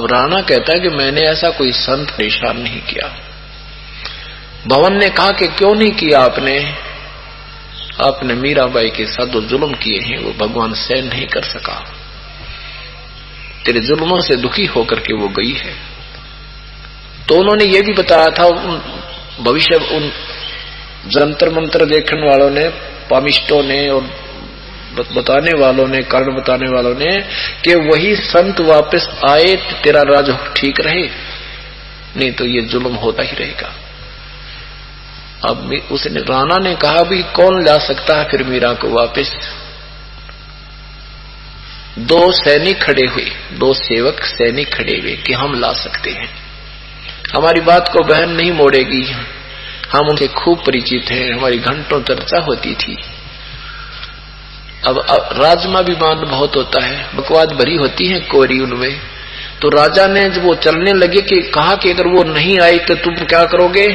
अब राणा कहता है कि मैंने ऐसा कोई संत परेशान नहीं किया। भवन ने कहा कि क्यों नहीं किया आपने मीराबाई के साथ जो जुल्म किए हैं वो भगवान सहन नहीं कर सका, तेरे जुल्मों से दुखी होकर के वो गई है। तो उन्होंने ये भी बताया था भविष्य, उन जंतर मंत्र देखने वालों ने, पामिष्टों ने और बताने वालों ने, कारण बताने वालों ने, कि वही संत वापस आए तो तेरा राज ठीक रहे, नहीं तो ये जुल्म होता ही रहेगा। अब उसने, राणा ने कहा भी कौन ला सकता है फिर मीरा को वापस। दो सैनिक खड़े हुए, दो सेवक सैनिक खड़े हुए कि हम ला सकते हैं, हमारी बात को बहन नहीं मोड़ेगी, हम उनसे खूब परिचित हैं, हमारी घंटों चर्चा होती थी। अब राजमाभिमान बहुत होता है, बकवाद भरी होती है कोरी उनमें। तो राजा ने जब वो चलने लगे कि कहा कि अगर वो नहीं आई तो तुम क्या करोगे,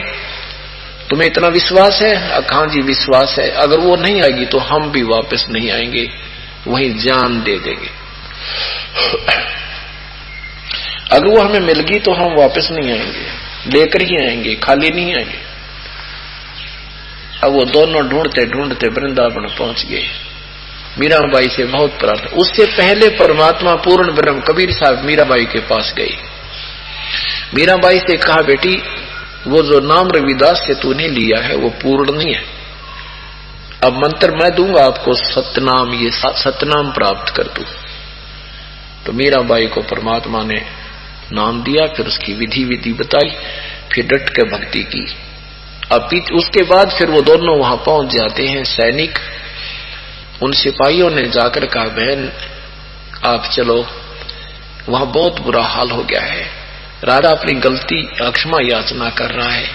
तुम्हें इतना विश्वास है? हाँ जी विश्वास है, अगर वो नहीं आएगी तो हम भी वापस नहीं आएंगे, वहीं जान दे देंगे। अगर वो हमें मिल गई तो हम वापस नहीं आएंगे, लेकर ही आएंगे, खाली नहीं आएंगे। अब वो दोनों ढूंढते ढूंढते वृंदावन पहुंच गए। मीराबाई से बहुत प्रार्थना, उससे पहले परमात्मा पूर्ण ब्रह्म कबीर साहब मीराबाई के पास गए। मीराबाई से कहा, बेटी वो जो नाम रविदास से तूने लिया है वो पूर्ण नहीं है, अब मंत्र मैं दूंगा आपको सतनाम, ये सतनाम प्राप्त कर दू। तो मीराबाई को परमात्मा ने नाम दिया, फिर उसकी विधि बताई, फिर डट के भक्ति की। अब उसके बाद फिर वो दोनों वहां पहुंच जाते हैं सैनिक। उन सिपाहियों ने जाकर कहा, बहन आप चलो, वहां बहुत बुरा हाल हो गया है, राजा अपनी गलती क्षमा याचना कर रहा है,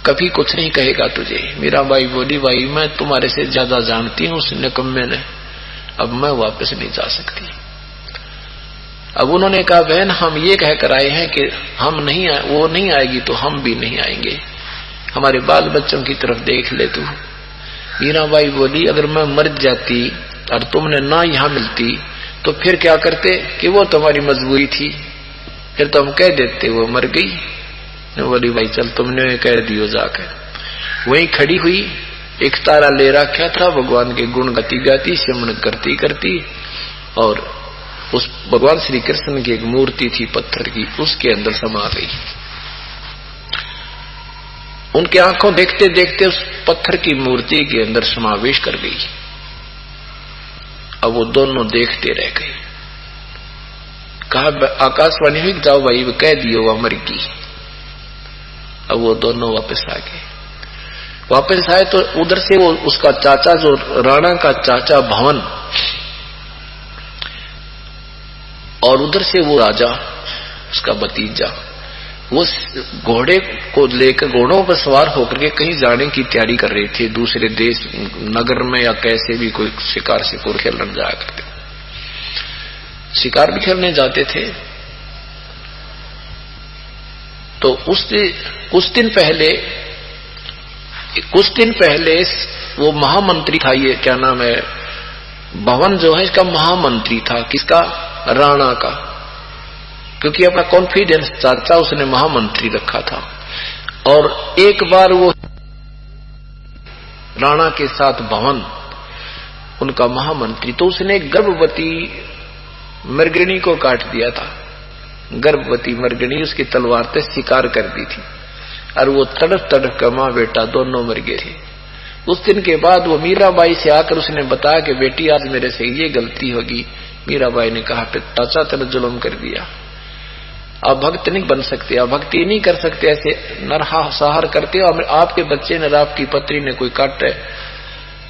कभी कुछ नहीं कहेगा तुझे। मीराबाई बोली, भाई मैं तुम्हारे से ज्यादा जानती हूँ उस निकम्मे ने, अब मैं वापस नहीं जा सकती। अब उन्होंने कहा, बहन हम ये कहकर आए हैं कि हम नहीं वो नहीं आएगी तो हम भी नहीं आएंगे, हमारे बाल बच्चों की तरफ देख ले तू। मीराबाई बोली, अगर मैं मर जाती और तुमने ना यहाँ मिलती तो फिर क्या करते, कि वो तुम्हारी मजबूरी थी, फिर तो हम कह देते वो मर गई। बोली, भाई चल तुमने कह दियो जाकर। वहीं खड़ी हुई, एक तारा ले रखा था, भगवान के गुण गाती गाती सिमरन करती करती, और उस भगवान श्री कृष्ण की एक मूर्ति थी पत्थर की, उसके अंदर समा गई। उनके आंखों देखते देखते उस पत्थर की मूर्ति के अंदर समावेश कर गई। अब वो दोनों देखते रह गए। कहा, आकाशवाणी हुई, जाओ भाई कह दियो वो मर गई। अब वो दोनों वापस आ गए। वापस आए तो उधर से वो उसका चाचा, जो राणा का चाचा भवन, और उधर से वो राजा उसका भतीजा, वो घोड़े को लेकर, घोड़ों पर सवार होकर के कहीं जाने की तैयारी कर रहे थे, दूसरे देश नगर में, या कैसे भी कोई शिकार शिकार खेलने जाया करते, शिकार भी खेलने जाते थे। तो कुछ दिन पहले वो महामंत्री था, ये क्या नाम है, भवन जो है इसका महामंत्री था, किसका, राणा का, क्योंकि अपना कॉन्फिडेंस चाचा उसने महामंत्री रखा था। और एक बार वो राणा के साथ भवन उनका महामंत्री, तो उसने गर्भवती मृगणी को काट दिया था। गर्भवती मृगणी उसकी तलवार से शिकार कर दी थी, और वो तड़प तड़प का मां बेटा दोनों मर गए थे। उस दिन के बाद वो मीराबाई से आकर उसने बताया कि बेटी आज मेरे से ये गलती होगी। मीराबाई ने कहा, चाचा तेरे जुल्म कर दिया, आप भक्त नहीं बन सकते, आप भक्ति नहीं कर सकते, ऐसे नरसंहार करते हो। आपके बच्चे ने, आपकी पत्नी ने कोई काटे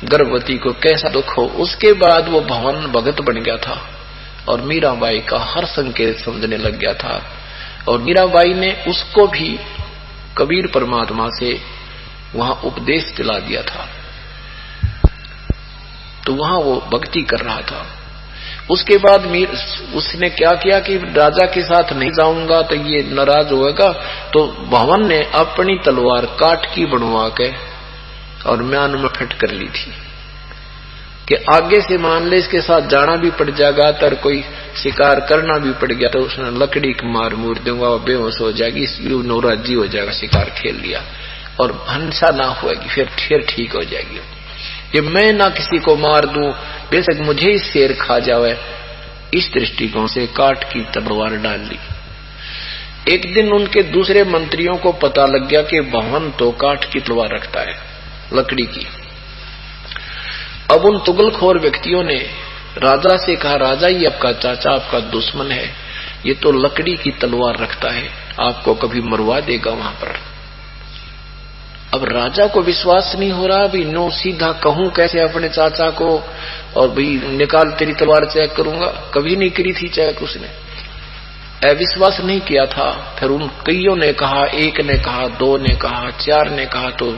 गर्भवती को, कैसा दुख हो। उसके बाद वो भवन भगत बन गया था और मीराबाई का हर संकेत समझने लग गया था। और मीराबाई ने उसको भी कबीर परमात्मा से वहां उपदेश दिला दिया था, तो वहां वो भक्ति कर रहा था। उसके बाद उसने क्या किया कि राजा के साथ नहीं जाऊंगा तो ये नाराज होगा, तो भवन ने अपनी तलवार काठ की बनवा के और म्यान में फिट कर ली थी। कि आगे से मान ले इसके साथ जाना भी पड़ जाएगा, तर कोई शिकार करना भी पड़ गया तो उसने लकड़ी की मार मूर दूंगा, बेहोश हो जाएगी, नौराजी हो जाएगा, शिकार खेल लिया और हंसा ना होगी, फिर ठीक हो जाएगी। ये मैं ना किसी को मार दूं, बेशक मुझे ही शेर खा जावे, इस दृष्टिकोण से काठ की तलवार डाल ली। एक दिन उनके दूसरे मंत्रियों को पता लग गया कि भवन तो काठ की तलवार रखता है, लकड़ी की। अब उन तुगलखोर व्यक्तियों ने राजा से कहा, राजा ये आपका चाचा, आपका दुश्मन है, ये तो लकड़ी की तलवार रखता है, आपको कभी मरवा देगा वहां पर। अब राजा को विश्वास नहीं हो रहा, भी नो सीधा कहूं कैसे अपने चाचा को, और भाई निकाल तेरी तलवार चेक करूंगा, कभी नहीं करी थी चेक उसने, अविश्वास नहीं किया था। फिर उन कईयों ने कहा, एक ने कहा, दो ने कहा, चार ने कहा, तो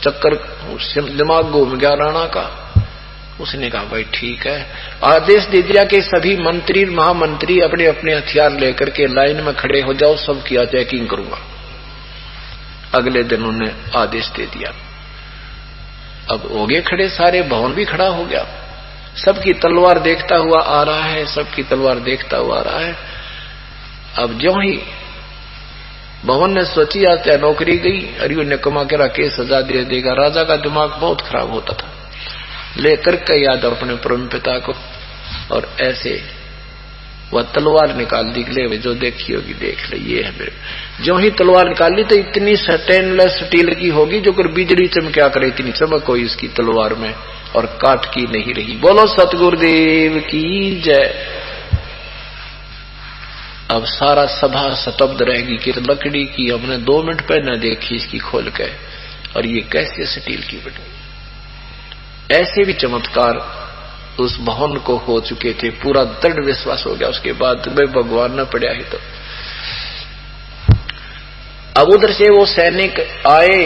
चक्कर दिमाग घूम गया राणा का। उसने कहा भाई ठीक है, आदेश दे दिया कि सभी मंत्री महामंत्री अपने अपने हथियार लेकर के लाइन में खड़े हो जाओ, सबकी चेकिंग करूंगा। अगले दिन उन्होंने आदेश दे दिया। अब हो गए खड़े सारे, भवन भी खड़ा हो गया, सबकी तलवार देखता हुआ आ रहा है, सबकी तलवार देखता हुआ आ रहा है। अब ज्यों ही भवन ने सोची आज नौकरी गई, अरियो ने कमा के केस सजा दे देगा। राजा का दिमाग बहुत खराब होता था, लेकर के याद अपने परम पिता को, और ऐसे वह तलवार निकाल दी, ले जो देखी होगी देख ले, ये है मेरे। जो ही तलवार निकाली तो इतनी स्टेनलेस स्टील की होगी जो कर बिजली चमक्या करे, इतनी चमक हुई इसकी तलवार में, और काट की नहीं रही। बोलो सतगुरुदेव की जय। अब सारा सभा स्तब्ध रहेगी कि लकड़ी की हमने 2 मिनट पहले देखी इसकी खोल के, और ये कैसे स्टील की बनी। ऐसे भी चमत्कार उस भवन को हो चुके थे, पूरा दृढ़ विश्वास हो गया। उसके बाद भाई भगवान न पड़ा ही तो। अब उधर से वो सैनिक आए,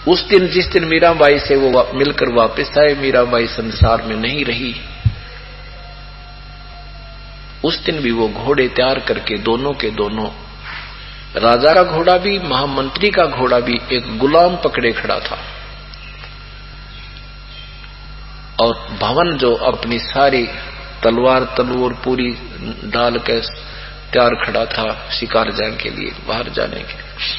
उस दिन जिस दिन मीराबाई से वो मिलकर वापस आए, मीराबाई संसार में नहीं रही। उस दिन भी वो घोड़े तैयार करके दोनों के दोनों, राजा का घोड़ा भी महामंत्री का घोड़ा भी, एक गुलाम पकड़े खड़ा था, और भवन जो अपनी सारी तलवार पूरी डाल के तैयार खड़ा था शिकार जाने के लिए, बाहर जाने के लिए।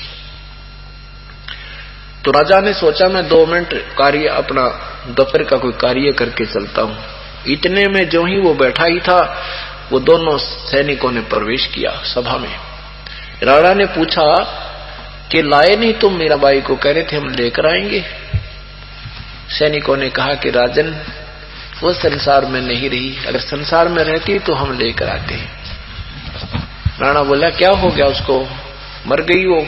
तो राजा ने सोचा मैं 2 मिनट कार्य अपना दोपहर का कोई कार्य करके चलता हूं। इतने में जो ही वो बैठा ही था, वो दोनों सैनिकों ने प्रवेश किया सभा में। राणा ने पूछा कि लाए नहीं तुम मीराबाई को? कह रहे थे हम लेकर आएंगे। सैनिकों ने कहा कि राजन वो संसार में नहीं रही, अगर संसार में रहती तो हम लेकर आते हैं। राणा बोला क्या हो गया उसको, मर गई वो?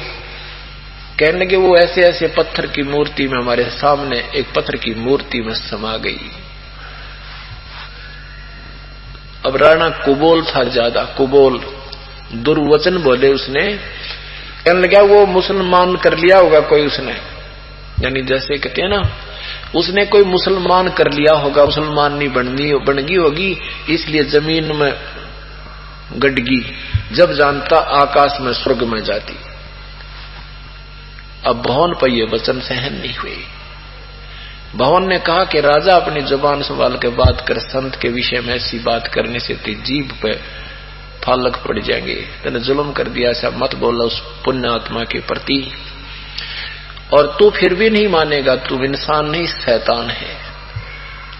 कहने लगे वो ऐसे ऐसे पत्थर की मूर्ति में, हमारे सामने एक पत्थर की मूर्ति में समा गई। अब राणा कुबोल था, ज्यादा कुबोल, दुर्वचन बोले उसने। कहने लगा वो मुसलमान कर लिया होगा कोई उसने, यानी जैसे कहते हैं ना, उसने कोई मुसलमान कर लिया होगा, मुसलमान नहीं बन गई होगी, इसलिए जमीन में गडगी, जब जानता आकाश में स्वर्ग में जाती। अब भवन पर यह वचन सहन नहीं हुए। भवन ने कहा कि राजा अपनी जुबान संभाल के बात कर, संत के विषय में ऐसी बात करने से तेरी जीभ पे फालक पड़ जाएंगे, तूने जुल्म कर दिया, ऐसा मत बोला उस पुण्य आत्मा के प्रति। और तू फिर भी नहीं मानेगा, तू इंसान नहीं शैतान है।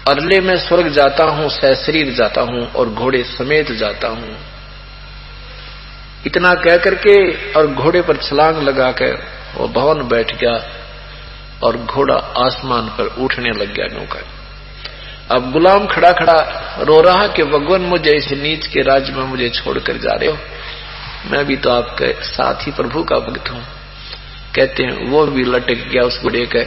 अरले में स्वर्ग जाता हूं, सशरीर जाता हूं और घोड़े समेत जाता हूं। इतना कह करके और घोड़े पर छलांग लगा कर वो भवन बैठ गया, और घोड़ा आसमान पर उठने लग गया नौका। अब गुलाम खड़ा खड़ा रो रहा कि भगवान मुझे इस नीच के राज्य में मुझे छोड़कर जा रहे हो, मैं भी तो आपके साथ ही प्रभु का भक्त हूं। कहते हैं वो भी लटक गया उस घोड़े के,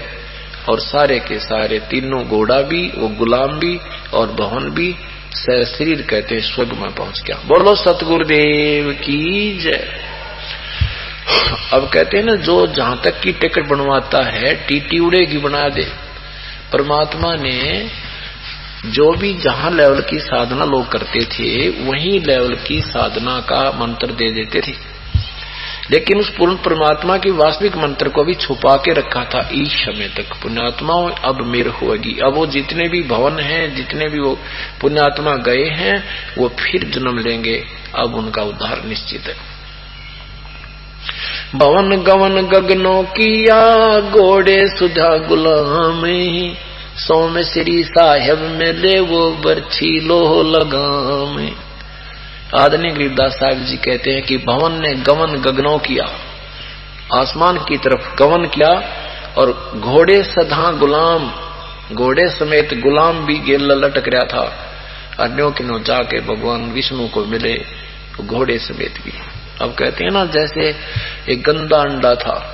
और सारे के सारे तीनों, घोड़ा भी, वो गुलाम भी और भवन भी, शरीर कहते हैं स्वर्ग में पहुंच गया। बोलो सतगुरुदेव की जय। अब कहते हैं ना, जो जहां तक की टिकट बनवाता है टीटी उड़ेगी बना दे। परमात्मा ने जो भी जहां लेवल की साधना लोग करते थे, वही लेवल की साधना का मंत्र दे देते थे। लेकिन उस पूर्ण परमात्मा की वास्तविक मंत्र को भी छुपा के रखा था इस समय तक। पुण्यात्माओं अब मेर होगी। अब वो जितने भी भवन हैं, जितने भी वो पुण्यात्मा गए हैं, वो फिर जन्म लेंगे। अब उनका उद्धार निश्चित है। भवन गवन गगनों किया, घोड़े सुधा गुलाम, सोम श्री साहेब में ले वो बरछी लोह लगाम। आदरणीय गरीबदास साहब जी कहते हैं कि भवन ने गमन गगनों किया, आसमान की तरफ गमन किया, और घोड़े सधा गुलाम, घोड़े समेत गुलाम भी गेल लटक रहा था। अन्यों के नो जाके भगवान विष्णु को मिले घोड़े समेत भी। अब कहते हैं ना, जैसे एक गंदा अंडा था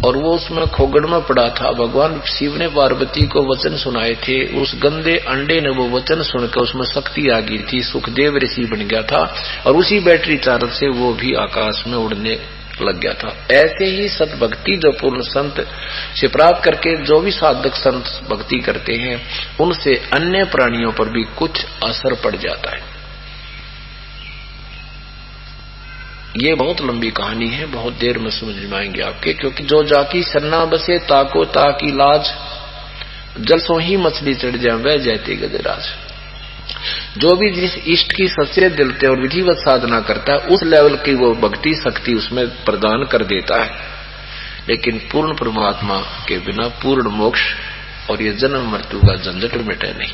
और वो उसमें खोगड़ में पड़ा था। भगवान शिव ने पार्वती को वचन सुनाए थे, उस गंदे अंडे ने वो वचन सुनकर उसमें शक्ति आ गई थी, सुखदेव ऋषि बन गया था, और उसी बैटरी चार्ज से वो भी आकाश में उड़ने लग गया था। ऐसे ही सत भक्ति जो पूर्ण संत से प्राप्त करके जो भी साधक संत भक्ति करते हैं, उनसे अन्य प्राणियों पर भी कुछ असर पड़ जाता है। ये बहुत लंबी कहानी है, बहुत देर में समझ में आएंगे आपके, क्योंकि जो जाकी सन्ना बसे ताको ताकी लाज, जल सो ही मछली चढ़ जाए वह जैते गजराज। जो भी जिस इष्ट की सच्चे दिल से और विधिवत साधना करता है, उस लेवल की वो भक्ति शक्ति उसमें प्रदान कर देता है। लेकिन पूर्ण परमात्मा के बिना पूर्ण मोक्ष और ये जन्म मृत्यु का झंझट मिटे नहीं।